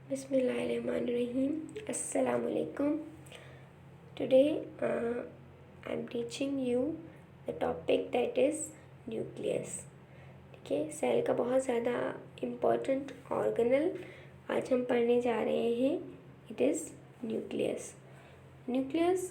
Bismillahirrahmanirrahim. Assalamualaikum. Today I'm teaching you the topic that is nucleus. ठीक है, cell का बहुत ज़्यादा इम्पोर्टेंट ऑर्गेनल आज हम पढ़ने जा रहे हैं. It is nucleus. न्यूक्लियस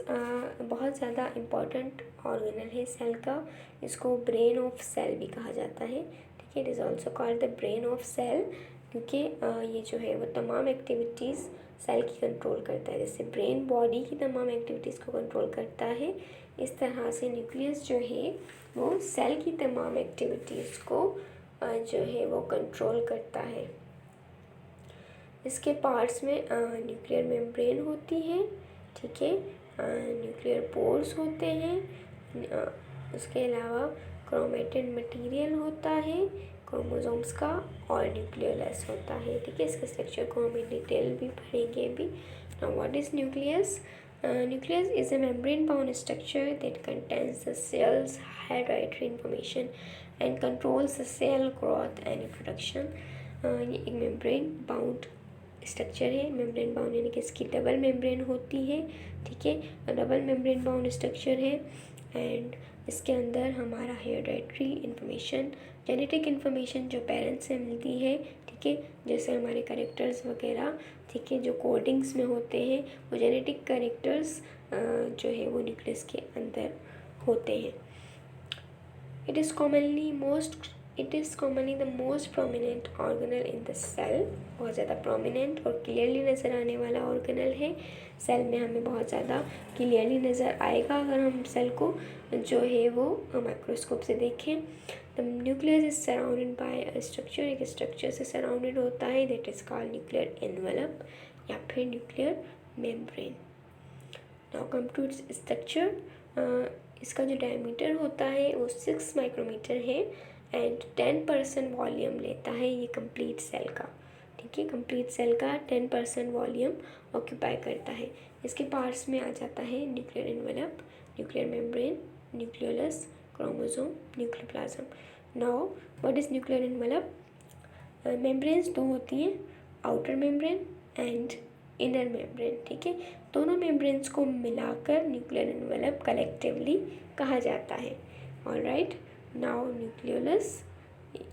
बहुत ज़्यादा इम्पोर्टेंट ऑर्गेनल है सेल का. इसको ब्रेन ऑफ सेल भी कहा जाता है. ठीक है, it is also called the brain of cell, क्योंकि ये जो है वो तमाम एक्टिविटीज़ सेल की कंट्रोल करता है. जैसे ब्रेन बॉडी की तमाम एक्टिविटीज़ को कंट्रोल करता है, इस तरह से न्यूक्लियस जो है वो सेल की तमाम एक्टिविटीज़ को जो है वो कंट्रोल करता है. इसके पार्ट्स में न्यूक्लियर मेम्ब्रेन होती है. ठीक है, न्यूक्लियर पोर्स होते हैं. उसके अलावा क्रोमेटिन मटेरियल होता है क्रोमोसोम्स का, और न्यूक्लियोलस होता है. ठीक है, इसके स्ट्रक्चर को हम इन डिटेल भी पढ़ेंगे भी. Now what is nucleus? Nucleus is a membrane-bound structure that contains the cell's hereditary information and controls the cell growth and reproduction. ये एक मेम्ब्रेन बाउंड स्ट्रक्चर है. मेम्ब्रेन बाउंड यानी कि इसकी डबल मेम्ब्रेन होती है. ठीक है, डबल मेम्ब्रेन बाउंड स्ट्रक्चर है एंड इसके अंदर हमारा हेरेडिटरी इन्फॉर्मेशन, जेनेटिक इन्फॉर्मेशन जो पेरेंट्स से मिलती है. ठीक है, जैसे हमारे कैरेक्टर्स वगैरह, ठीक है, जो कोडिंग्स में होते हैं, वो जेनेटिक कैरेक्टर्स जो है वो न्यूक्लियस के अंदर होते हैं. It is commonly the most prominent organelle in the cell. बहुत ज़्यादा प्रोमिनेंट और क्लियरली नज़र आने वाला ऑर्गेनल है. सेल में हमें बहुत ज़्यादा क्लियरली नज़र आएगा अगर हम सेल को जो है वो माइक्रोस्कोप से देखें. The nucleus is surrounded by a structure. एक स्ट्रक्चर से सराउंडेड होता है, that is called nuclear envelope या फिर nuclear membrane. Now come to its structure. इसका जो डायमीटर होता है वो 6 माइक्रोमीटर है एंड 10% वॉल्यूम लेता है ये कंप्लीट सेल का. ठीक है, कंप्लीट सेल का 10% वॉल्यूम ऑक्यूपाई करता है. इसके पार्ट्स में आ जाता है nuclear envelope, nuclear membrane, nucleolus, chromosome, nucleoplasm. Now what is nuclear envelope? Membranes दो होती हैं, outer membrane and inner membrane. ठीक है, दोनों मेम्ब्रेन्स को मिलाकर न्यूक्लियर एनवलप कलेक्टिवली कहा जाता है. ऑलराइट, नाउ न्यूक्लियोलस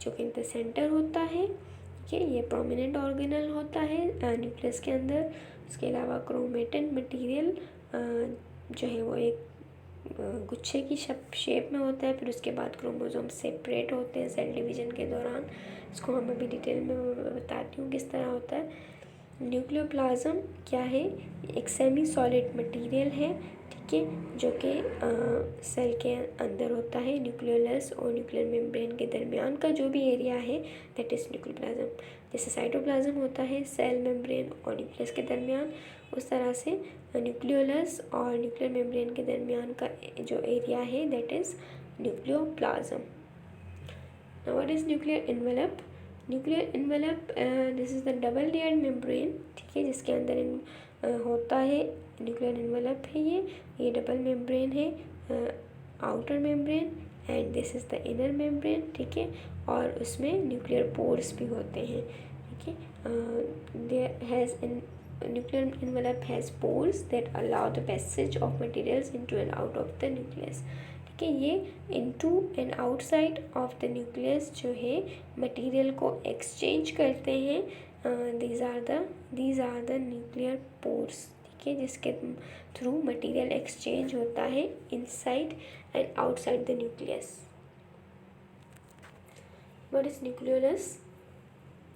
जो कि इन द सेंटर होता है. ठीक है, ये प्रोमिनेंट ऑर्गेनल होता है न्यूक्लियस के अंदर. उसके अलावा क्रोमेटिन मटेरियल जो है वो एक गुच्छे की शेप में होता है. फिर उसके बाद क्रोमोसोम सेपरेट होते हैं सेल डिवीजन के दौरान. इसको हम अभी डिटेल में बताती हूँ किस तरह होता है. न्यूक्लियोप्लाज्म क्या है? एक सेमी सॉलिड मटेरियल है. ठीक है, जो कि सेल के अंदर होता है. न्यूक्लियोलस और न्यूक्लियर मेम्ब्रेन के दरमियान का जो भी एरिया है दैट इज़ न्यूक्लियोप्लाज्म. जैसे साइटोप्लाज्म होता है सेल मेम्ब्रेन और न्यूक्लियस के दरमियान, उस तरह से न्यूक्लियोलस और न्यूक्लियर मेम्ब्रेन के दरमियान का जो एरिया है that is nucleoplasm. Now what is nuclear envelope? Nuclear envelope this is the double layered membrane. ठीक है, जिसके अंदर होता है न्यूक्लियर एनवलप है ये डबल मेम्ब्रेन है, outer membrane and this is the inner membrane. ठीक है, और उसमें न्यूक्लियर पोर्स भी होते हैं. ठीक है, there has nuclear envelope has pores that allow the passage of materials into and out of the nucleus. ठीक है, ये into and outside of the nucleus जो है मटेरियल को एक्सचेंज करते हैं. these are the nuclear pores. ठीक है, जिसके थ्रू मटेरियल एक्सचेंज होता है inside and outside the nucleus. What is nucleolus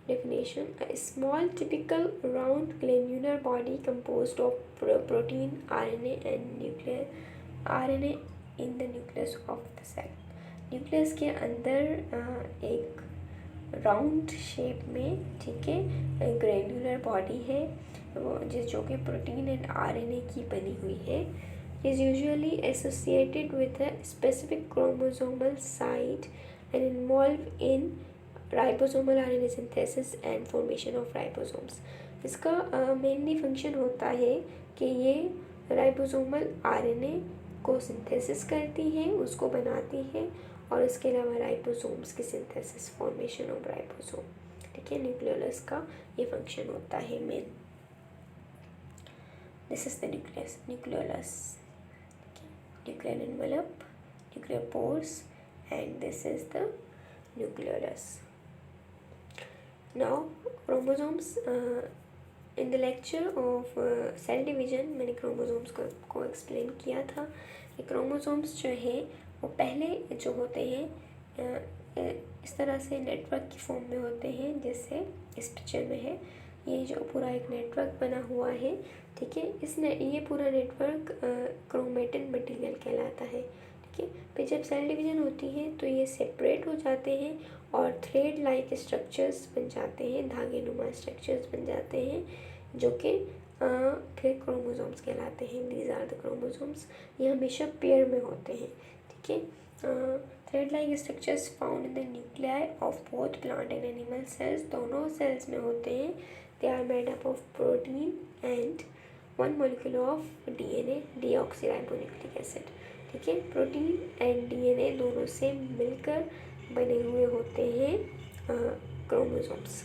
definition? A small typical round granular body composed of protein, RNA and nuclear RNA in the nucleus of the cell. Nucleus के अंदर एक round shape में, ठीक है, granular body है वो जो कि प्रोटीन एंड RNA की बनी हुई है. Is usually associated with a specific chromosomal site and involved in ribosomal RNA synthesis and formation of ribosomes. इसका मेनली फंक्शन होता है कि ये राइबोसोमल RNA को सिंथेसिस करती है, उसको बनाती है, और इसके अलावा राइबोसोम्स की सिंथेसिस, फॉर्मेशन ऑफ राइबोसोम. ठीक ठीक है, न्यूक्लियोलस का ये फंक्शन होता है main. This is the nucleus, nucleolus, nuclear envelope, nuclear pores, and this is the nucleolus. Now chromosomes, in the lecture of cell division मैंने chromosomes को explain किया था कि chromosomes जो है वो पहले जो होते हैं इस तरह से नेटवर्क की फॉर्म में होते हैं, जैसे इस पिक्चर में है। ये जो पूरा एक नेटवर्क बना हुआ है, ठीक है, ये पूरा नेटवर्क क्रोमेटिन मटेरियल कहलाता है, ठीक है। फिर जब सेल डिवीजन होती है तो ये सेपरेट हो जाते हैं और थ्रेड लाइक स्ट्रक्चर्स बन जाते हैं, धागे नुमा स्ट्रक्चर्स बन जाते हैं, जो कि फिर क्रोमोसोम्स कहलाते हैं। These are the chromosomes. ये हमेशा पेयर में होते हैं, ठीक है। Thread like structures found in the nuclei of both plant and animal cells, दोनों सेल्स में होते हैं। They are made up of protein and one molecule of DNA, deoxyribonucleic acid, ठीक है। प्रोटीन एंड डीएनए दोनों से मिलकर बने हुए होते हैं क्रोमोसोम्स।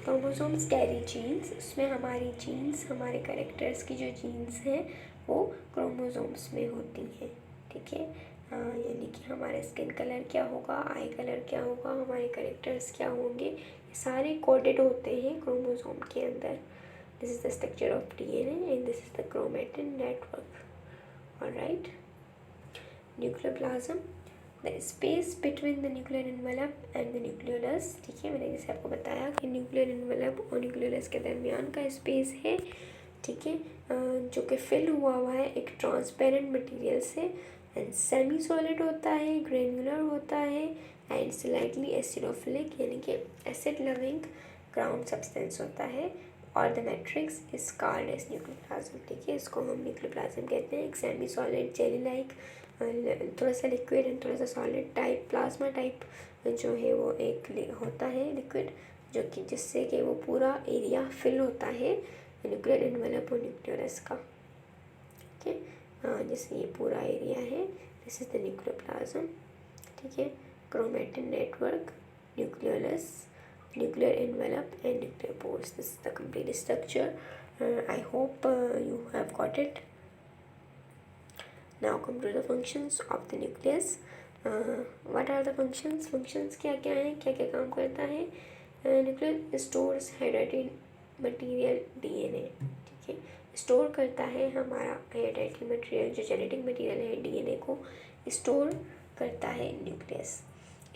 क्रोमोसोम्स कैरी जीन्स, उसमें हमारी जीन्स, हमारे कैरेक्टर्स की जो जीन्स हैं वो क्रोमोसोम्स में होती हैं, ठीक है। यानी कि हमारा स्किन कलर क्या होगा, आई कलर क्या होगा, हमारे कैरेक्टर्स क्या होंगे, ये सारे कोडेड होते हैं क्रोमोसोम के अंदर। This is the structure of DNA and this is the chromatin network. Alright, nucleoplasm, the space between the nuclear envelope and the nucleolus, ठीक है। मैंने जैसे आपको बताया कि न्यूक्लियर एनवेलप और न्यूक्लियोलस के दरमियान का स्पेस है, ठीक है, जो कि फिल हुआ है एक ट्रांसपेरेंट मटेरियल से, एंड सेमी सॉलिड होता है, ग्रेनुलर होता है, एंड स्लाइटली एसिडोफिलिक यानी कि एसिड लविंग ग्राउंड सब्सटेंस होता है, और the matrix is called as nucleoplasm, ठीक है। इसको हम न्यूक्लियोप्लाज्म कहते हैं। एक सेमी सॉलिड जेली लाइक, थोड़ा सा लिक्विड एंड थोड़ा सा सॉलिड टाइप, प्लाज्मा टाइप जो है वो एक होता है लिक्विड, जो कि जिससे कि वो पूरा एरिया फिल होता है न्यूक्लियर एनवेलप और न्यूक्लियोलस का, ठीक है। जैसे ये पूरा एरिया है, दिस इज द न्यूक्लियोप्लाज्म, ठीक है। Chromatin network, nucleolus, nuclear envelope and nuclear pores. This is the complete structure. I hope you have got it. Now come to the functions of the nucleus. What are the functions? Functions क्या क्या हैं, क्या क्या काम करता है? Nucleus stores hydrated material DNA, ठीक है। स्टोर करता है हमारा hydrated material, जो जेनेटिक मटेरियल है डीएनए को स्टोर करता है nucleus.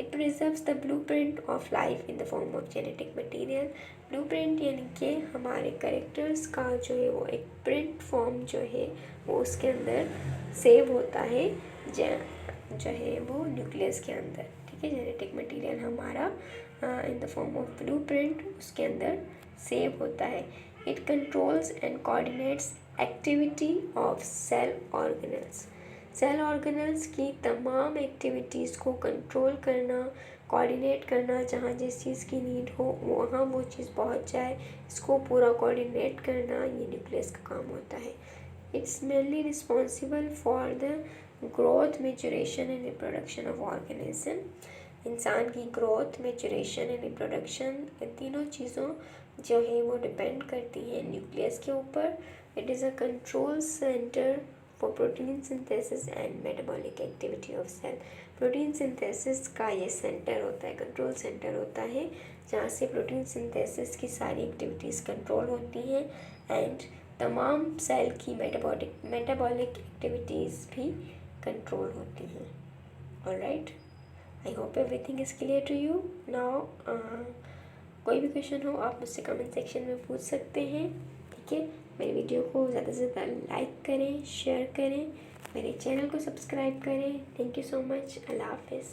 It preserves the blueprint of life in the form of genetic material. Blueprint यानी कि हमारे कैरेक्टर्स का जो है वो एक प्रिंट फॉर्म जो है वो उसके अंदर सेव होता है, जो है वो न्यूक्लियस के अंदर, ठीक है। जेनेटिक मटेरियल हमारा in the form of blueprint उसके अंदर सेव होता है। It controls and coordinates activity of cell organelles. Cell organelles की तमाम एक्टिविटीज़ को कंट्रोल करना, कोऑर्डिनेट करना, जहाँ जिस चीज़ की नीड हो वहाँ वो चीज़ पहुँच जाए, इसको पूरा कोऑर्डिनेट करना ये न्यूक्लियस का काम होता है। It's mainly responsible for the growth, maturation and reproduction of organism. इंसान की ग्रोथ, मैच्योरेशन एंड रिप्रोडक्शन, तीनों चीज़ों जो है वो डिपेंड करती है न्यूक्लियस के ऊपर। It is a control centre for protein synthesis and metabolic activity of cell. Protein synthesis का ये सेंटर होता है, कंट्रोल सेंटर होता है, जहाँ से प्रोटीन सिंथेसिस की सारी एक्टिविटीज़ कंट्रोल होती हैं एंड तमाम सेल की मेटाबॉलिक एक्टिविटीज़ भी कंट्रोल होती हैं। Alright, I hope everything is clear to you now. कोई भी क्वेश्चन हो आप मुझसे कमेंट सेक्शन में पूछ सकते हैं, ठीक है। मेरे वीडियो को ज़्यादा से ज़्यादा लाइक करें, शेयर करें, मेरे चैनल को सब्सक्राइब करें। Thank you so much. अल्लाह हाफिज़।